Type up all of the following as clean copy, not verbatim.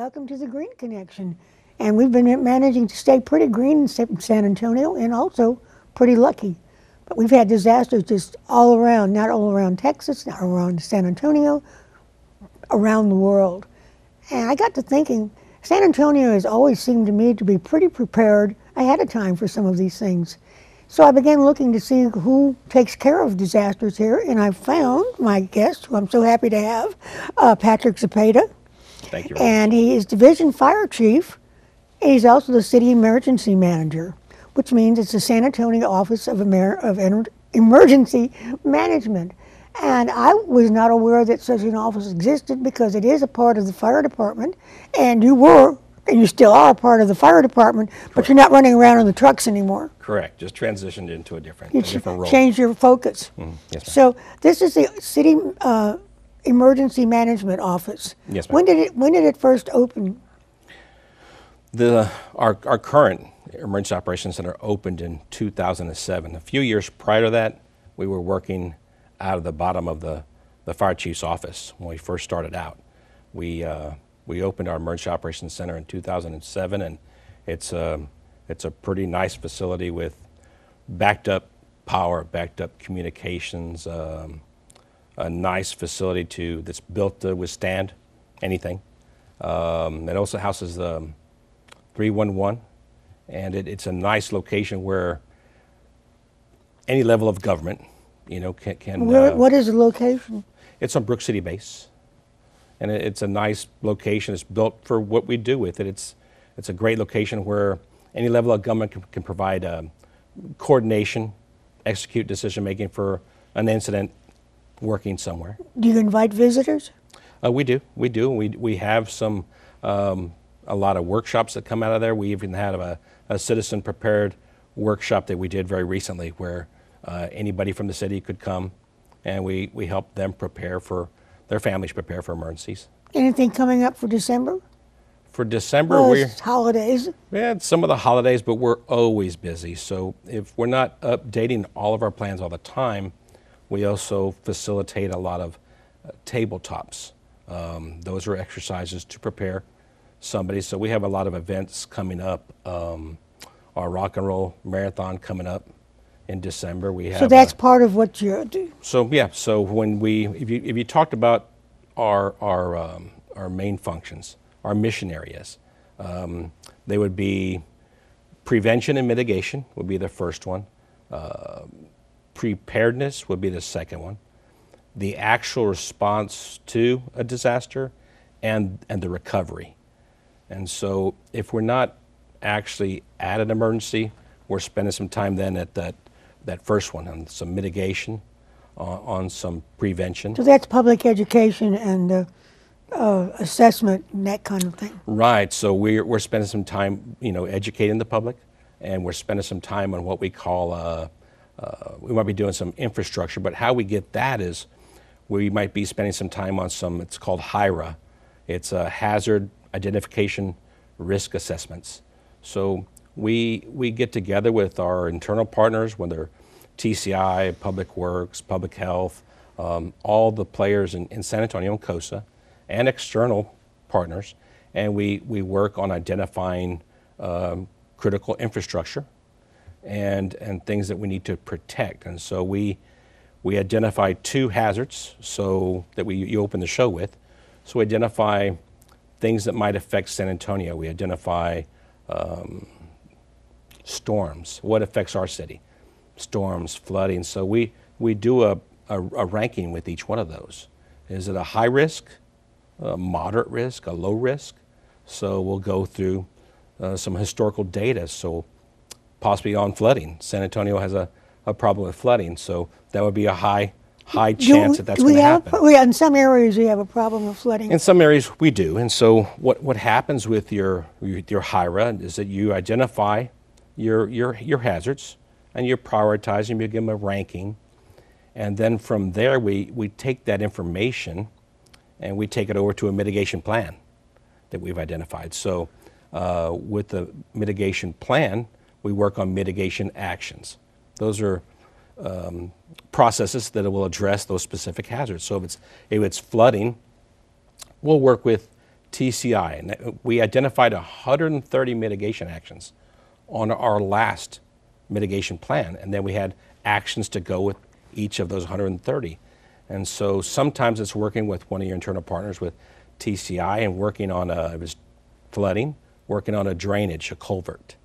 Welcome to the Green Connection. And we've been managing to stay pretty green in San Antonio and also pretty lucky. But we've had disasters just all around, not all around Texas, not around San Antonio, around the world. And I got to thinking, San Antonio has always seemed to me to be pretty prepared ahead of time for some of these things. So I began looking to see who takes care of disasters here, and I found my guest, who I'm so happy to have, Patrick Zepeda. Thank you. And he is Division Fire Chief, and he's also the City Emergency Manager, which means it's the San Antonio Office of Emergency Management. And I was not aware that such an office existed because it is a part of the fire department, and you were, and you still are a part of the fire department, but you're not running around in the trucks anymore. Correct. Just transitioned into a different role. Changed your focus. Yes, ma'am. So this is the City Emergency Management Office. Yes, ma'am. When did it first open? Our current Emergency Operations Center opened in 2007. A few years prior to that, we were working out of the bottom of the fire chief's office when we first started out. We opened our Emergency Operations Center in 2007, and it's a pretty nice facility with backed up power, backed up communications, a nice facility that's built to withstand anything. It also houses the 311, and it's a nice location where any level of government, can. What is the location? It's on Brook City Base, and it's a nice location. It's built for what we do with it. It's a great location where any level of government can provide coordination, execute decision making for an incident working somewhere. Do you invite visitors? We do. We have some a lot of workshops that come out of there. We even had a citizen prepared workshop that we did very recently where anybody from the city could come, and we help them their families prepare for emergencies. Anything coming up for December? For December, it's holidays. Yeah, some of the holidays, but we're always busy. So if we're not updating all of our plans all the time, we also facilitate a lot of tabletops. Those are exercises to prepare somebody. So we have a lot of events coming up. Our rock and roll marathon coming up in December. We have. So that's part of what you do. So yeah. So when if you talked about our main functions, our mission areas, they would be prevention and mitigation would be the first one. Preparedness would be the second one. The actual response to a disaster and the recovery. And so if we're not actually at an emergency, we're spending some time then at that first one on some mitigation, on some prevention. So that's public education and assessment and that kind of thing. Right. So we're spending some time, educating the public, and we're spending some time on what we call we might be doing some infrastructure, but how we get that is we might be spending some time on it's called HIRA. It's a hazard identification risk assessments. So we get together with our internal partners, whether TCI, Public Works, Public Health, all the players in San Antonio and COSA, and external partners, and we work on identifying critical infrastructure and things that we need to protect. And so we identify two hazards so that you open the show with. So we identify things that might affect San Antonio. We identify storms, what affects our city, storms, flooding. So we do a ranking with each one of those. Is it a high risk, a moderate risk, a low risk? So we'll go through some historical data. So possibly on flooding. San Antonio has a problem with flooding, so that would be a high chance that's going to happen. In some areas we have a problem with flooding. In some areas we do, and so what happens with your HIRA is that you identify your hazards, and you prioritize them, you give them a ranking, and then from there we take that information and we take it over to a mitigation plan that we've identified. So with the mitigation plan, we work on mitigation actions. Those are processes that will address those specific hazards. So if it's flooding, we'll work with TCI, and we identified 130 mitigation actions on our last mitigation plan, and then we had actions to go with each of those 130. And so sometimes it's working with one of your internal partners with TCI and working on it was flooding, working on a drainage, a culvert,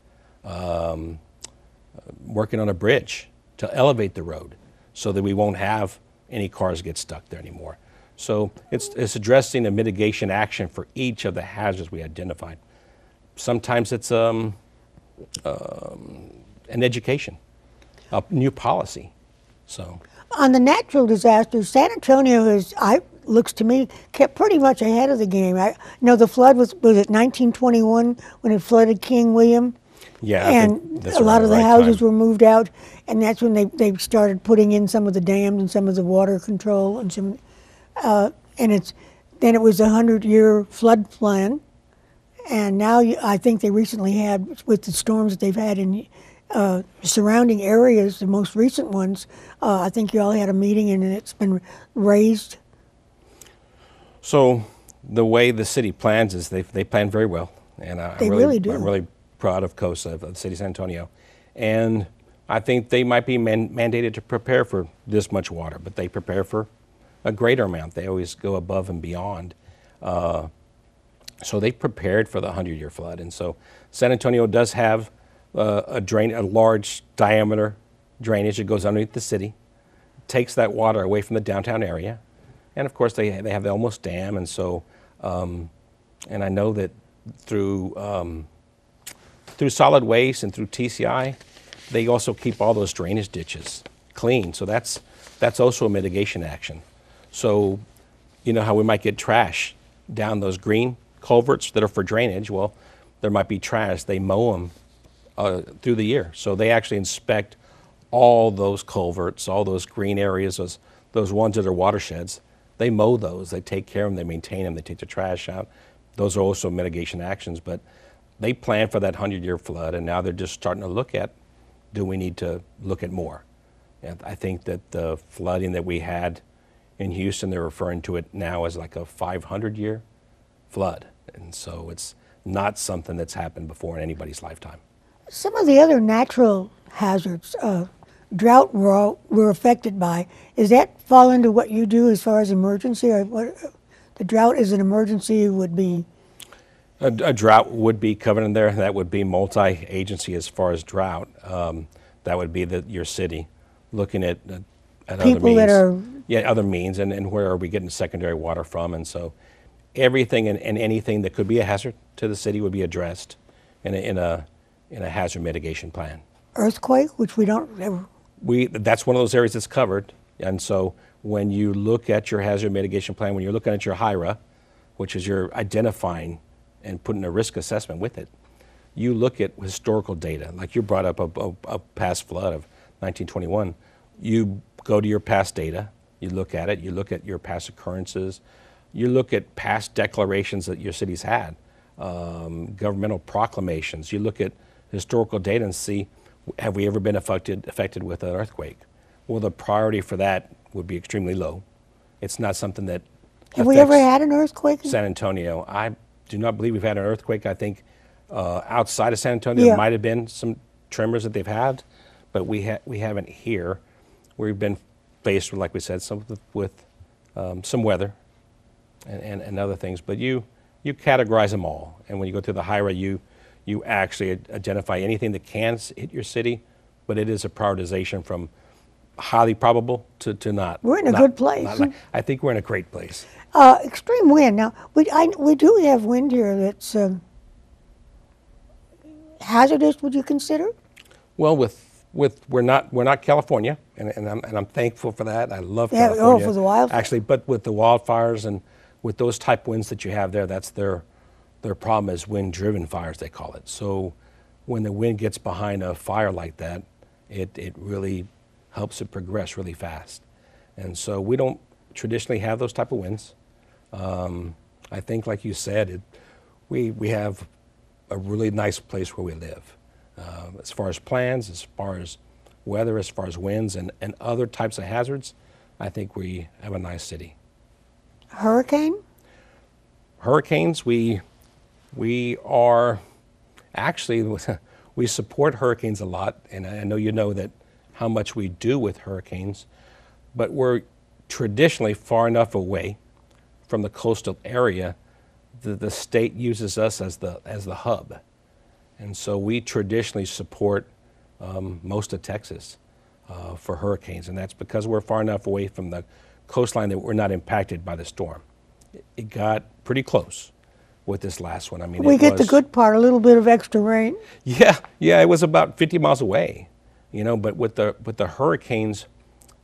working on a bridge to elevate the road so that we won't have any cars get stuck there anymore. So it's addressing a mitigation action for each of the hazards we identified. Sometimes it's an education, a new policy. So On the natural disasters, San Antonio has, looks to me, kept pretty much ahead of the game. I know the flood was it 1921 when it flooded King William? yeah, I And think that's a lot around of the the right houses time. were moved out, and that's when they started putting in some of the dams and some of the water control and some, then it was a 100-year flood plan, and now I think they recently had, with the storms that they've had in surrounding areas, the most recent ones, I think you all had a meeting and it's been raised. So the way the city plans is they plan very well, and They really do. I'm really proud of COSA, of the city of San Antonio, and I think they might be mandated to prepare for this much water, but they prepare for a greater amount. They always go above and beyond. So they prepared for the 100-year flood, and so San Antonio does have a large diameter drainage that goes underneath the city, takes that water away from the downtown area, and of course they have the Almost Dam, and so and I know that through solid waste and through TCI, they also keep all those drainage ditches clean. So that's also a mitigation action. So you know how we might get trash down those green culverts that are for drainage. Well, there might be trash. They mow them through the year. So they actually inspect all those culverts, all those green areas, those ones that are watersheds. They mow those. They take care of them. They maintain them. They take the trash out. Those are also mitigation actions. But they plan for that 100-year flood, and now they're just starting to look at, do we need to look at more? And I think that the flooding that we had in Houston, they're referring to it now as like a 500-year flood. And so it's not something that's happened before in anybody's lifetime. Some of the other natural hazards, drought we're affected by. Does that fall into what you do as far as emergency, or what? The drought is an emergency would be? A drought would be covered in there. That would be multi-agency as far as drought. That would be your city looking at other People means. that are. Yeah, other means, and where are we getting secondary water from? And so everything and anything that could be a hazard to the city would be addressed in a hazard mitigation plan. Earthquake, which we don't ever. That's one of those areas that's covered. And so when you look at your hazard mitigation plan, when you're looking at your HIRA, which is your identifying and putting a risk assessment with it, you look at historical data. Like you brought up a past flood of 1921. You go to your past data, you look at it, you look at your past occurrences, you look at past declarations that your city's had, governmental proclamations. You look at historical data and see, have we ever been affected with an earthquake? Well, the priority for that would be extremely low. It's not something that Have we ever had an earthquake? San Antonio. I do not believe we've had an earthquake. I think outside of San Antonio, Yeah. there might have been some tremors that they've had, but we haven't here. We've been faced with, like we said, some weather and other things. But you categorize them all, and when you go through the HIRA, you actually identify anything that can hit your city, but it is a prioritization from highly probable to not. We're in a good place. I think we're in a great place. Extreme wind. Now, we do have wind here that's hazardous. Would you consider? Well, we're not California, and I'm thankful for that. I love California. For the wildfires. Actually, but with the wildfires and with those type winds that you have there, that's their problem is wind-driven fires, they call it. So when the wind gets behind a fire like that, it really helps it progress really fast. And so we don't traditionally have those type of winds. I think, like you said, we have a really nice place where we live. As far as plans, as far as weather, as far as winds and other types of hazards, I think we have a nice city. Hurricane? Hurricanes, we are actually, we support hurricanes a lot, and I know you know that how much we do with hurricanes, but we're traditionally far enough away from the coastal area that the state uses us as the hub. And so we traditionally support most of Texas for hurricanes, and that's because we're far enough away from the coastline that we're not impacted by the storm. It got pretty close with this last one. I mean, We get the good part, a little bit of extra rain. Yeah, it was about 50 miles away, you know. But with the hurricanes,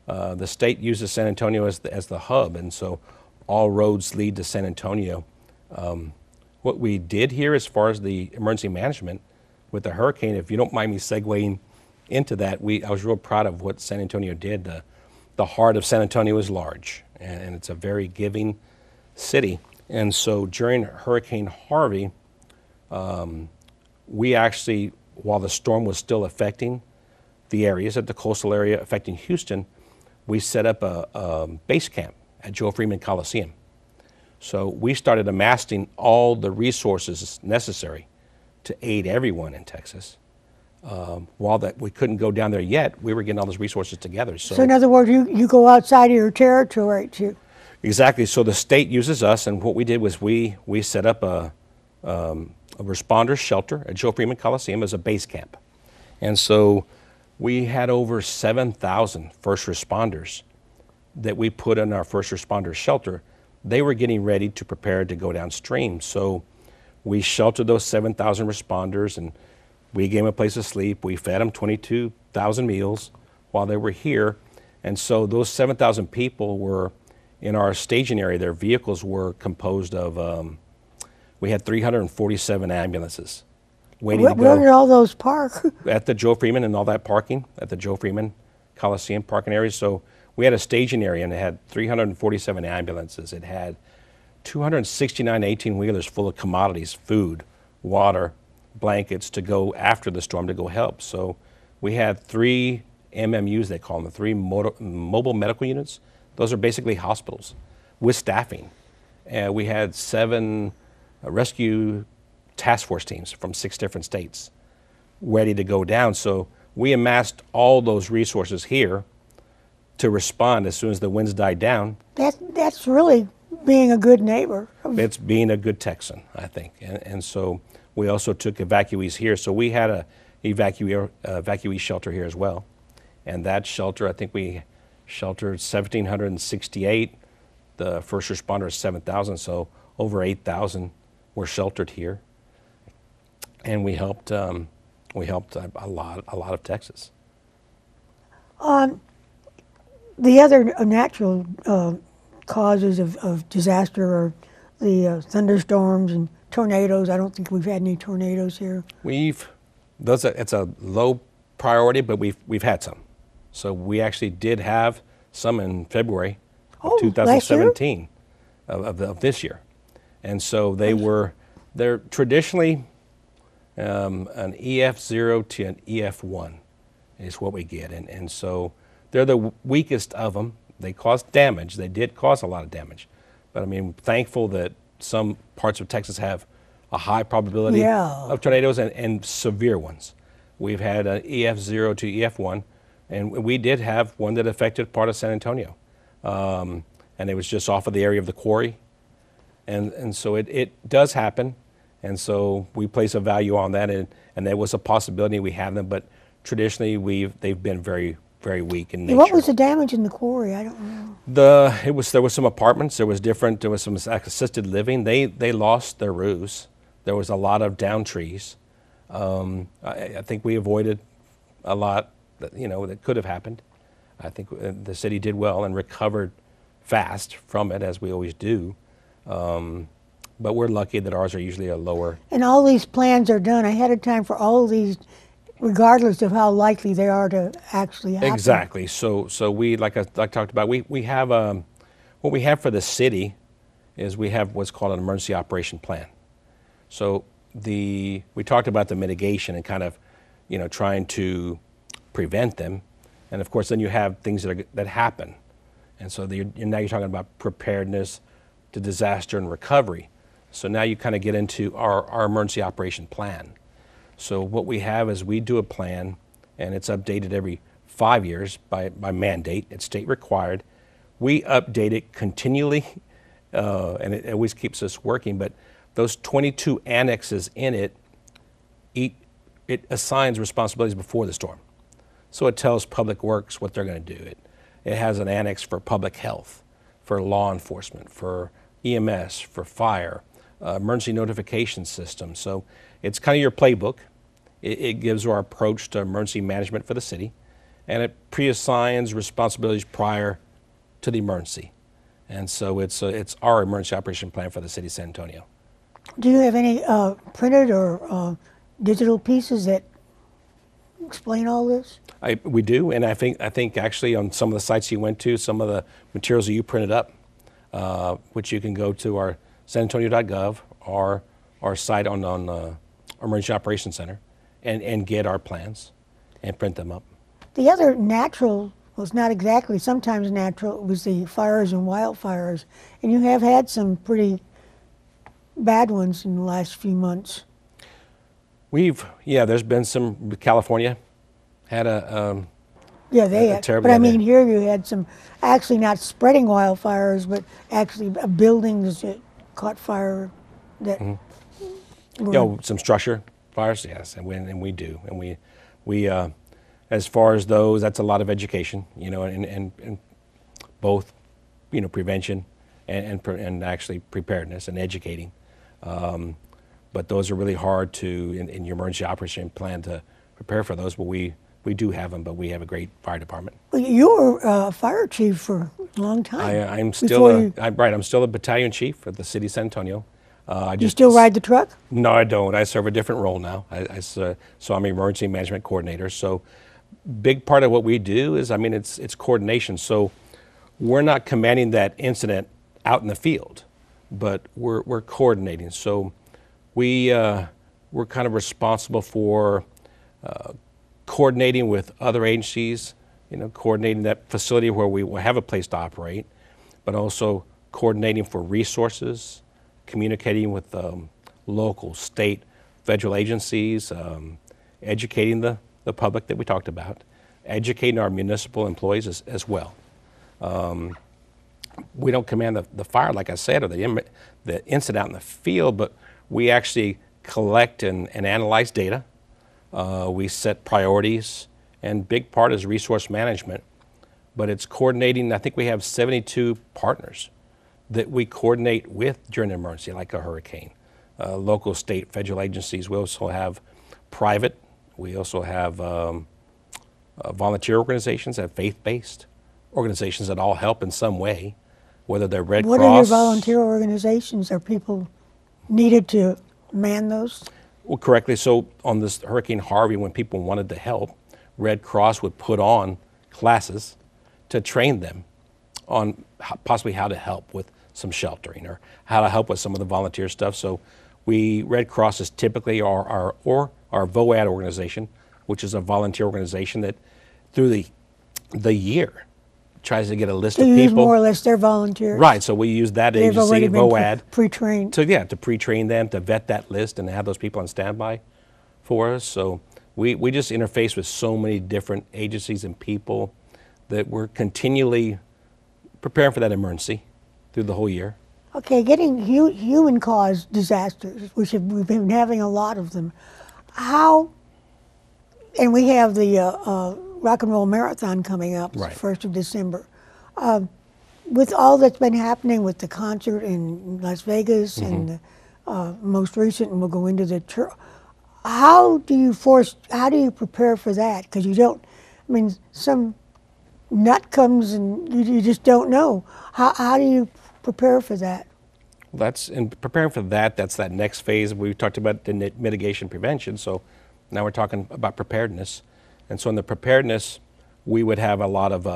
the state uses San Antonio as the hub, and so all roads lead to San Antonio. What we did here, as far as the emergency management with the hurricane, if you don't mind me segueing into that, I was real proud of what San Antonio did. The heart of San Antonio is large, and it's a very giving city. And so during Hurricane Harvey, we actually, while the storm was still affecting the areas at the coastal area affecting Houston, we set up a base camp at Joe Freeman Coliseum. So we started amassing all the resources necessary to aid everyone in Texas. While that we couldn't go down there yet, we were getting all those resources together. So in other words, you go outside of your territory too. Exactly. So the state uses us, and what we did was we set up a responder shelter at Joe Freeman Coliseum as a base camp. And so we had over 7,000 first responders that we put in our first responder shelter. They were getting ready to prepare to go downstream. So we sheltered those 7,000 responders, and we gave them a place to sleep. We fed them 22,000 meals while they were here. And so those 7,000 people were in our staging area. Their vehicles were composed of, we had 347 ambulances waiting to go. Where did all those park? At the Joe Freeman and all that parking, at the Joe Freeman Coliseum parking area. So we had a staging area, and it had 347 ambulances. It had 269 18-wheelers full of commodities, food, water, blankets to go after the storm to go help. So we had 3 MMUs, they call them, the 3 mobile medical units. Those are basically hospitals with staffing. And we had 7 rescue task force teams from 6 different states ready to go down. So we amassed all those resources here to respond as soon as the winds died down. That's really being a good neighbor. It's being a good Texan, I think. And so we also took evacuees here. So we had a evacuee shelter here as well. And that shelter, I think we sheltered 1,768. The first responders 7,000, so over 8,000 were sheltered here. And we helped a lot of Texas. The other natural causes of disaster are the thunderstorms and tornadoes. I don't think we've had any tornadoes here. It's a low priority, but we've had some. So we actually did have some in February of 2017 of this year. And so they're traditionally an EF0 to an EF1 is what we get. And so they're the weakest of them. They caused damage. They did cause a lot of damage. But I mean, thankful that some parts of Texas have a high probability of tornadoes and severe ones. We've had an EF0 to EF1, and we did have one that affected part of San Antonio. And it was just off of the area of the quarry. And so it does happen. And so we place a value on that, and there was a possibility we have them, but traditionally they've been very, very weak in nature. What was the damage in the quarry? I don't know. There was some apartments. There was some assisted living. They lost their roofs. There was a lot of down trees. I think we avoided a lot that could have happened. I think the city did well and recovered fast from it, as we always do. But we're lucky that ours are usually a lower. And all these plans are done ahead of time for all of these, regardless of how likely they are to actually happen. Exactly. So we, like I talked about, we have what we have for the city is we have what's called an emergency operation plan. So we talked about the mitigation and kind of, trying to prevent them, and of course then you have things that happen, and so now you're talking about preparedness to disaster and recovery. So now you kind of get into our emergency operation plan. So what we have is we do a plan, and it's updated every 5 years by mandate. It's state required. We update it continually, and it always keeps us working. But those 22 annexes in it, it assigns responsibilities before the storm. So it tells Public Works what they're going to do. It has an annex for public health, for law enforcement, for EMS, for fire, emergency notification system. So it's kind of your playbook. It gives our approach to emergency management for the city, and it pre-assigns responsibilities prior to the emergency. And so it's our emergency operation plan for the city of San Antonio. Do you have any printed or digital pieces that explain all this? We do, and I think actually on some of the sites you went to, some of the materials that you printed up, which you can go to our sanantonio.gov or our site on Emergency Operations Center and get our plans and print them up. The other natural, well, it's not exactly sometimes natural, was the fires and wildfires. And you have had some pretty bad ones in the last few months. There's been some. California had a terrible. But I mean, here you had some actually not spreading wildfires, but actually buildings that caught fire. That some structure fires, yes, and we do, and we as far as those, that's a lot of education, and both, prevention and actually preparedness and educating. But those are really hard in your emergency operation plan to prepare for those. But we do have them, but we have a great fire department. Well, you were fire chief for a long time. I'm still I'm still a battalion chief at the city of San Antonio. You still ride the truck? No, I don't. I serve a different role now. So I'm an emergency management coordinator. So big part of what we do is, it's coordination. So we're not commanding that incident out in the field, but we're coordinating. So we're kind of responsible for coordinating with other agencies, coordinating that facility where we will have a place to operate, but also coordinating for resources, communicating with local, state, federal agencies, educating the public that we talked about, educating our municipal employees as well. We don't command the fire, like I said, or the incident out in the field, but we actually collect and analyze data. We set priorities, and big part is resource management. But it's coordinating. I think we have 72 partners that we coordinate with during an emergency, like a hurricane. Local, state, federal agencies. We also have private. We also have volunteer organizations and faith-based organizations that all help in some way, whether they're Red Cross. What are your volunteer organizations? Are people needed to man those? Well, correctly. So on this Hurricane Harvey, when people wanted to help, Red Cross would put on classes to train them on possibly how to help with some sheltering or how to help with some of the volunteer stuff. So Red Cross is typically our VOAD organization, which is a volunteer organization that through the year tries to get a list of people. Use more or less their volunteers. Right, so we use that They've agency, already been VOAD. pre-trained. To pre-train them, to vet that list and have those people on standby for us. So we just interface with so many different agencies and people that we're continually preparing for that emergency through the whole year. Okay, getting human-caused disasters, which we've been having a lot of them. How, and we have the Rock and Roll Marathon coming up, Right. 1st of December. With all that's been happening with the concert in Las Vegas and the most recent, and we'll go into the how do you prepare for that? Because you don't, some nut comes and you just don't know. How do you prepare for that? In preparing for that, that's that next phase. We talked about the mitigation prevention, so now we're talking about preparedness. And so in the preparedness, we would have a lot of,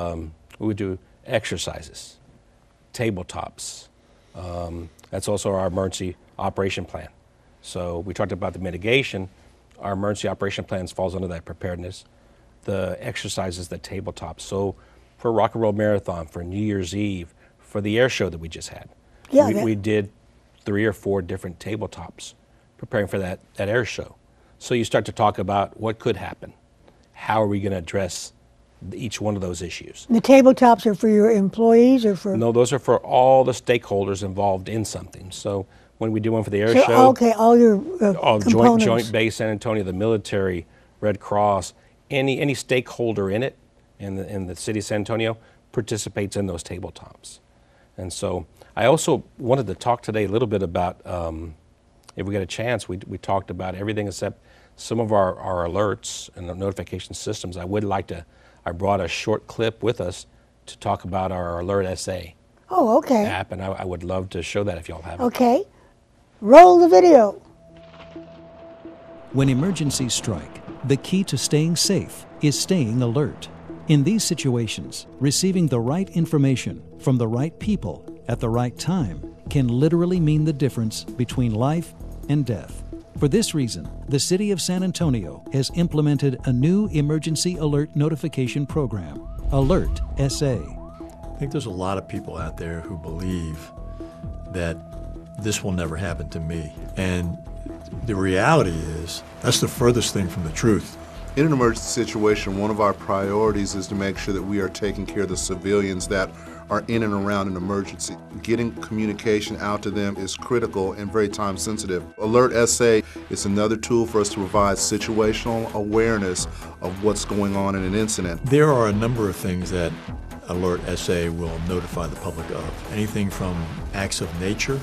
we would do exercises, tabletops. That's also our emergency operation plan. So we talked about the mitigation. Our emergency operation plans falls under that preparedness. The exercises, the tabletops. So for Rock and Roll Marathon, for New Year's Eve, for the air show that we just had, we did 3 or 4 different tabletops preparing for that air show. So you start to talk about what could happen. How are we going to address each one of those issues? The tabletops are for your employees or for? No, those are for all the stakeholders involved in something. So when we do one for the air So, show, okay, all your all components. Joint Base San Antonio, the military, Red Cross, any stakeholder in it, in the city of San Antonio, participates in those tabletops. And so I also wanted to talk today a little bit about, if we get a chance, we talked about everything except some of our alerts and the notification systems. I brought a short clip with us to talk about our Alert SA Oh, okay. app, and I would love to show that if y'all have it. Okay. Roll the video. When emergencies strike, the key to staying safe is staying alert. In these situations, receiving the right information from the right people at the right time can literally mean the difference between life and death. For this reason, the City of San Antonio has implemented a new emergency alert notification program, Alert SA. I think there's a lot of people out there who believe that this will never happen to me. And the reality is, that's the furthest thing from the truth. In an emergency situation, one of our priorities is to make sure that we are taking care of the civilians that are in and around an emergency. Getting communication out to them is critical and very time sensitive. Alert SA is another tool for us to provide situational awareness of what's going on in an incident. There are a number of things that Alert SA will notify the public of. Anything from acts of nature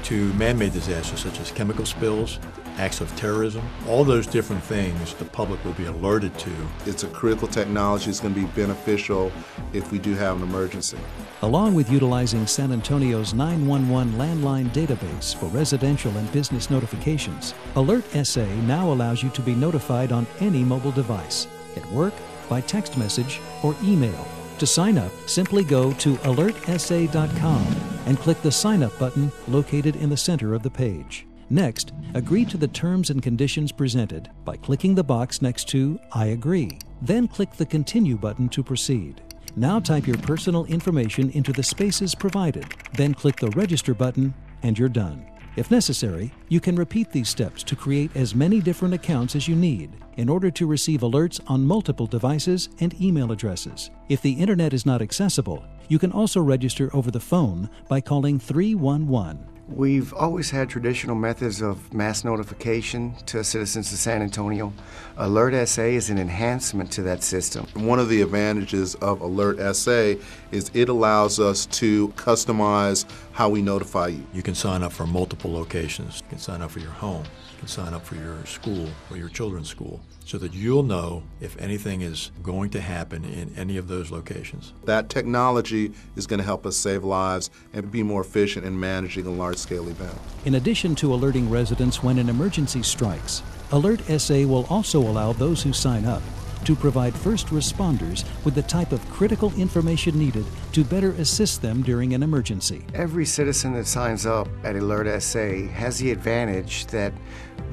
to man-made disasters such as chemical spills, acts of terrorism, all those different things the public will be alerted to. It's a critical technology. It's going to be beneficial if we do have an emergency. Along with utilizing San Antonio's 911 landline database for residential and business notifications, Alert SA now allows you to be notified on any mobile device, at work, by text message, or email. To sign up, simply go to alertsa.com and click the Sign Up button located in the center of the page. Next, agree to the terms and conditions presented by clicking the box next to I agree. Then click the Continue button to proceed. Now type your personal information into the spaces provided. Then click the Register button and you're done. If necessary, you can repeat these steps to create as many different accounts as you need in order to receive alerts on multiple devices and email addresses. If the internet is not accessible, you can also register over the phone by calling 311. We've always had traditional methods of mass notification to citizens of San Antonio. Alert SA is an enhancement to that system. One of the advantages of Alert SA is it allows us to customize how we notify you. You can sign up for multiple locations. You can sign up for your home. You can sign up for your school or your children's school so that you'll know if anything is going to happen in any of those locations. That technology is going to help us save lives and be more efficient in managing a large-scale event. In addition to alerting residents when an emergency strikes, Alert SA will also allow those who sign up to provide first responders with the type of critical information needed to better assist them during an emergency. Every citizen that signs up at Alert SA has the advantage that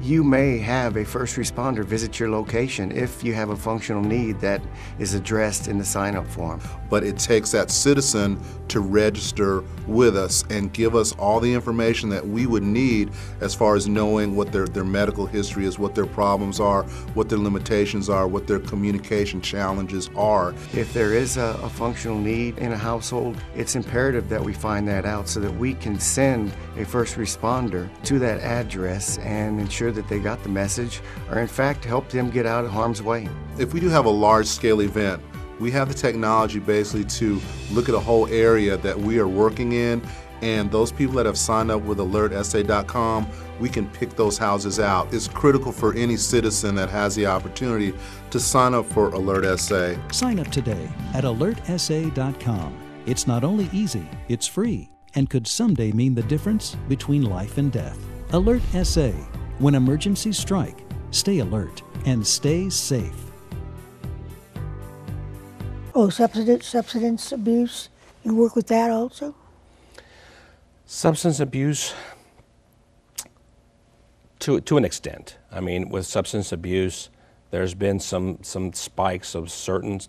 you may have a first responder visit your location if you have a functional need that is addressed in the sign-up form. But it takes that citizen to register with us and give us all the information that we would need as far as knowing what their medical history is, what their problems are, what their limitations are, what their communication challenges are. If there is a functional need in a household, it's imperative that we find that out so that we can send a first responder to that address and ensure that they got the message, or in fact help them get out of harm's way. If we do have a large-scale event, we have the technology basically to look at a whole area that we are working in, and those people that have signed up with alertsa.com, we can pick those houses out. It's critical for any citizen that has the opportunity to sign up for Alert SA. Sign up today at alertsa.com. It's not only easy, it's free, and could someday mean the difference between life and death. Alert SA. When emergencies strike, stay alert and stay safe. Oh, substance abuse. You work with that also? Substance abuse, to an extent. I mean, with substance abuse, there's been some spikes of certain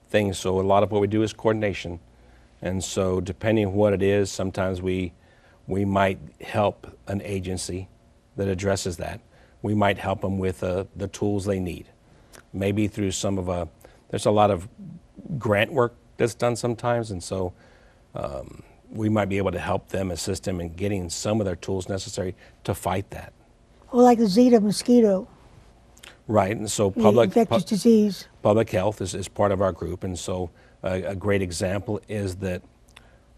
things. So a lot of what we do is coordination. And so depending on what it is, sometimes we we might help an agency that addresses that. We might help them with the tools they need. Maybe through some of there's a lot of grant work that's done sometimes, and so we might be able to help them, assist them in getting some of their tools necessary to fight that. Well, like the Zeta mosquito, Right, and so the infectious disease. public health is part of our group, and so a great example is that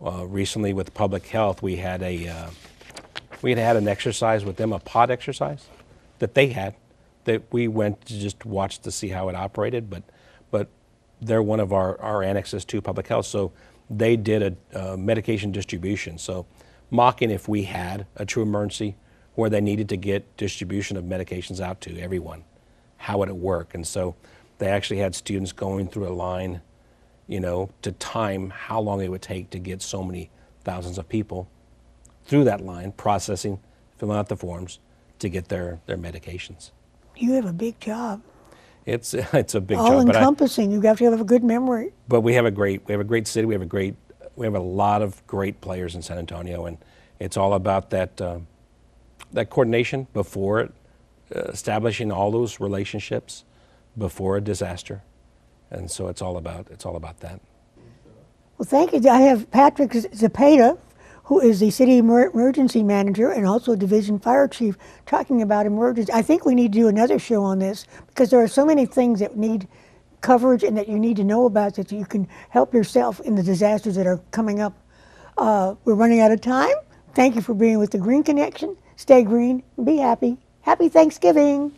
recently with public health we had had an exercise with them, a pod exercise that they had, that we went to just watch to see how it operated, but they're one of our annexes to public health, so they did a medication distribution. So mocking if we had a true emergency where they needed to get distribution of medications out to everyone, how would it work? And so they actually had students going through a line, you know, to time how long it would take to get so many thousands of people through that line, processing, filling out the forms to get their medications. You have a big job. It's a big All job, encompassing. You have to have a good memory. but we have a great city. We have a lot of great players in San Antonio, and it's all about that coordination before it, establishing all those relationships before a disaster, and so it's all about that. Well, thank you. I have Patrick Zepeda, who is the city emergency manager and also division fire chief, talking about emergency. I think we need to do another show on this because there are so many things that need coverage and that you need to know about that you can help yourself in the disasters that are coming up. We're running out of time. Thank you for being with the Green Connection. Stay green and be happy. Happy Thanksgiving.